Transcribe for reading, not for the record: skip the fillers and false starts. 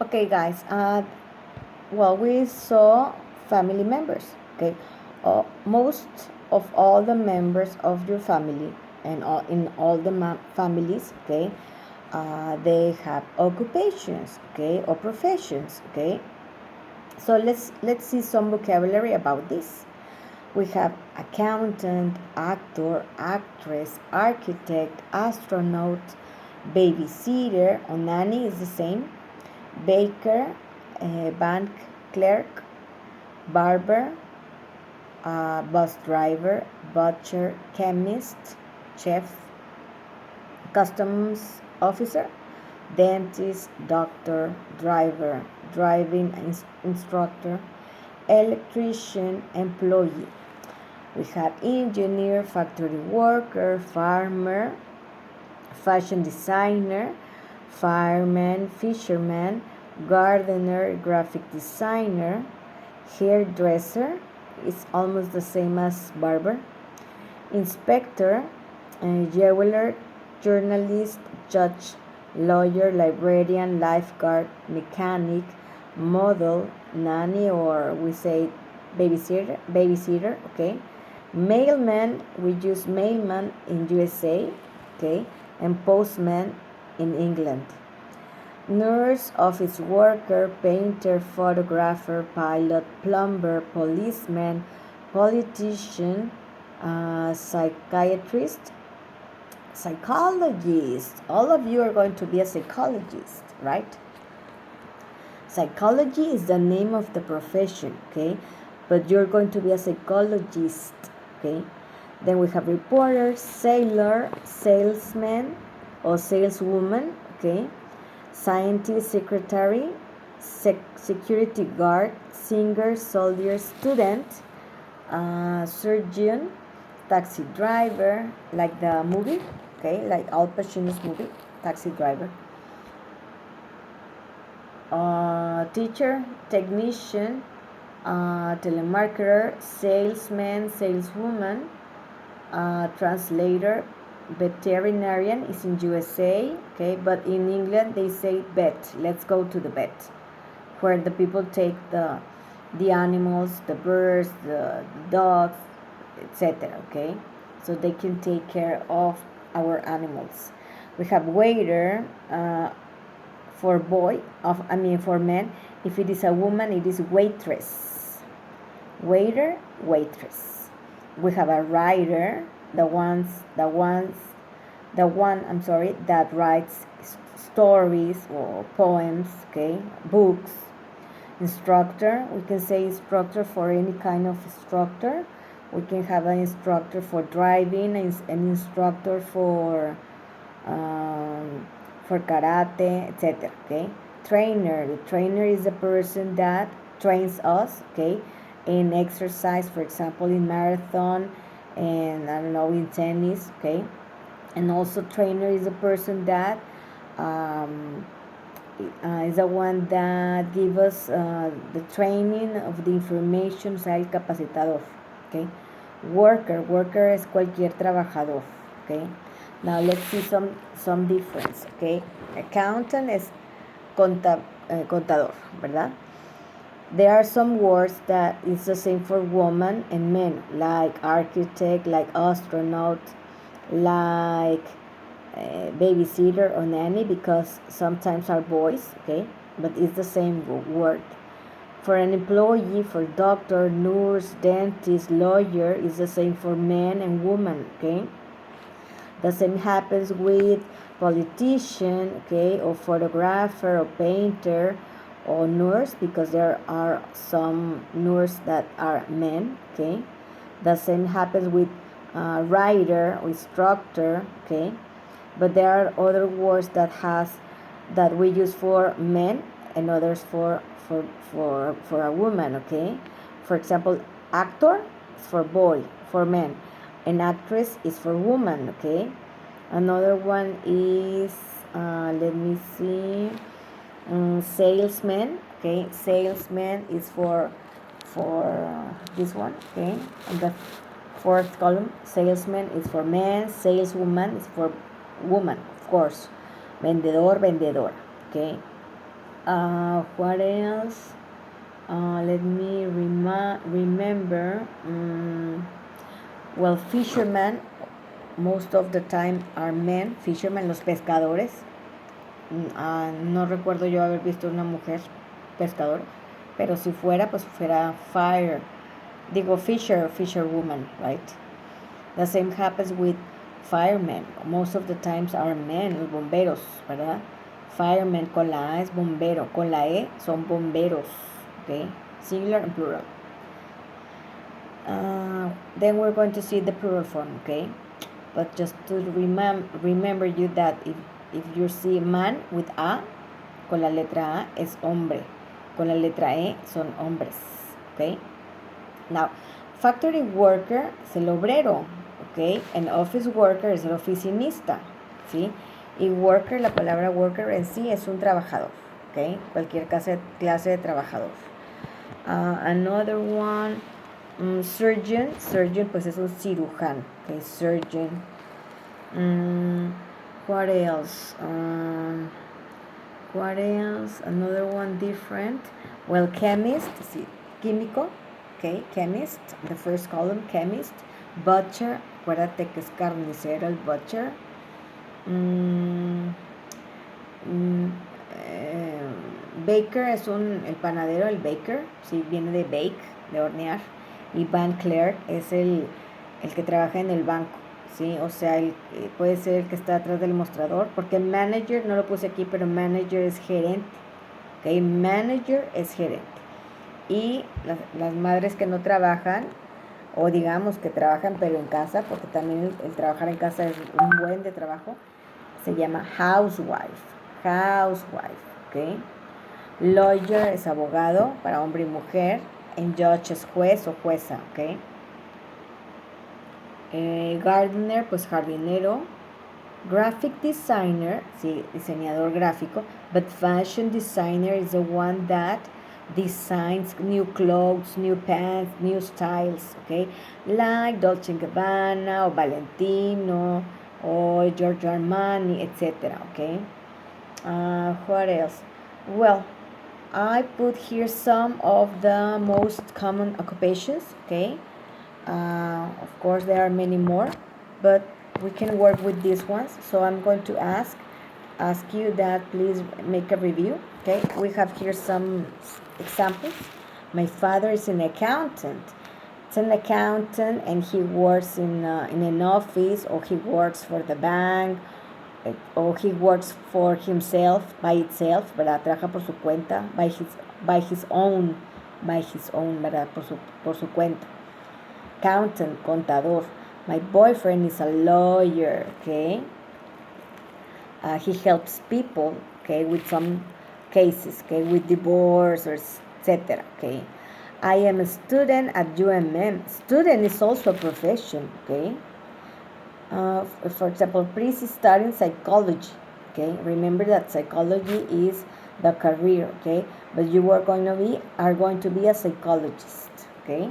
Okay, guys. Well, we saw family members. Okay, most of all the members of your family and in all the families. Okay, they have occupations. Okay, or professions. Okay, so let's see some vocabulary about this. We have accountant, actor, actress, architect, astronaut, babysitter, or nanny is the same, baker, bank clerk, barber, bus driver, butcher, chemist, chef, customs officer, dentist, doctor, driver, driving instructor, electrician, employee. We have engineer, factory worker, farmer, fashion designer, fireman, fisherman, gardener, graphic designer, hairdresser, is almost the same as barber, inspector, jeweler, journalist, judge, lawyer, librarian, lifeguard, mechanic, model, nanny, or we say babysitter, okay. Mailman, we use mailman in USA, okay, and postman in England. Nurse, office worker, painter, photographer, pilot, plumber, policeman, politician, psychiatrist, psychologist. All of you are going to be a psychologist, right? Psychology is the name of the profession, okay? But you're going to be a psychologist, okay? Then we have reporter, sailor, salesman or saleswoman, okay? Scientist, secretary, security guard, singer, soldier, student, surgeon, taxi driver, like the movie, okay, like Al Pacino's movie, Taxi Driver. Teacher, technician, telemarketer, salesman, saleswoman, translator, veterinarian is in USA, okay, but in England they say vet. Let's go to the vet, where the people take the animals, the birds, the dogs, etc. Okay, so they can take care of our animals. We have waiter for for men. If it is a woman, it is waitress. Waiter, waitress. We have a writer, the one that writes stories or poems, okay, books. Instructor, we can say instructor for any kind of instructor. We can have an instructor for driving, an instructor for karate, etc. Okay. Trainer, the trainer is the person that trains us, okay, in exercise, for example, in marathon, and I don't know, in tennis, okay. And also trainer is the person that is the one that gives us the training of the information, o sea, el capacitador, okay. Worker es cualquier trabajador, okay. Now let's see some difference, okay. Accountant es contador, ¿verdad? There are some words that is the same for woman and men, like architect, like astronaut, like babysitter or nanny, because sometimes are boys, okay, but it's the same word. For an employee, for doctor, nurse, dentist, lawyer, is the same for men and women, okay. The same happens with politician, okay, or photographer or painter or nurse, because there are some nurses that are men, okay. The same happens with writer or instructor, okay. But there are other words that we use for men and others for a woman, okay. For example, actor is for boy, for men, and actress is for woman, okay. Another one is let me see, salesman, okay. Salesman is for this one, okay. And the fourth column, salesman is for men, saleswoman is for woman, of course. Vendedor, vendedora, okay. What else? Let me remember. Well, fishermen, most of the time are men. Fishermen, los pescadores. No recuerdo yo haber visto una mujer pescador, pero si fuera, pues fuera fisherwoman, right? The same happens with firemen. Most of the times are men, los bomberos, ¿verdad? Firemen con la A es bombero, con la E son bomberos, okay? Singular and plural. Then we're going to see the plural form, okay? But just to remember you that if you see man with A, con la letra A es hombre, con la letra E son hombres, okay? Now, factory worker es el obrero, okay? And office worker es el oficinista, ¿sí? Y worker, la palabra worker en sí es un trabajador, okay? Cualquier clase de trabajador. Another one, surgeon pues es un cirujano, okay? Surgeon. What else? Another one different. Well, chemist, sí, químico, okay, chemist, the first column, chemist. Butcher, acuérdate que es carnicero el butcher. Baker es el panadero, el baker, sí, viene de bake, de hornear. Y bank clerk es el que trabaja en el banco, sí, o sea, puede ser el que está atrás del mostrador, porque manager no lo puse aquí, pero manager es gerente, ok, manager es gerente. Y las madres que no trabajan, o digamos que trabajan pero en casa, porque también el trabajar en casa es un buen de trabajo, se llama housewife, ok. Lawyer es abogado para hombre y mujer, and judge es juez o jueza, ok. Gardener, pues jardinero. Graphic designer, sí, diseñador gráfico, but fashion designer is the one that designs new clothes, new pants, new styles, okay? Like Dolce & Gabbana, o Valentino, or Giorgio Armani, etc., okay? What else? Well, I put here some of the most common occupations, okay? Of course, there are many more, but we can work with these ones. So I'm going to ask you that please make a review, okay? We have here some examples. My father is an accountant. It's an accountant and he works in an office, or he works for the bank, or he works for himself, by itself, ¿verdad? Trabaja por su cuenta, by his own, ¿verdad? Por su cuenta. Accountant, contador. My boyfriend is a lawyer, okay? He helps people, okay, with some cases, okay, with divorce or etc., okay? I am a student at UMM. Student is also a profession, okay? For example, Pris is studying psychology, okay? Remember that psychology is the career, okay? But you are going to be a psychologist, okay?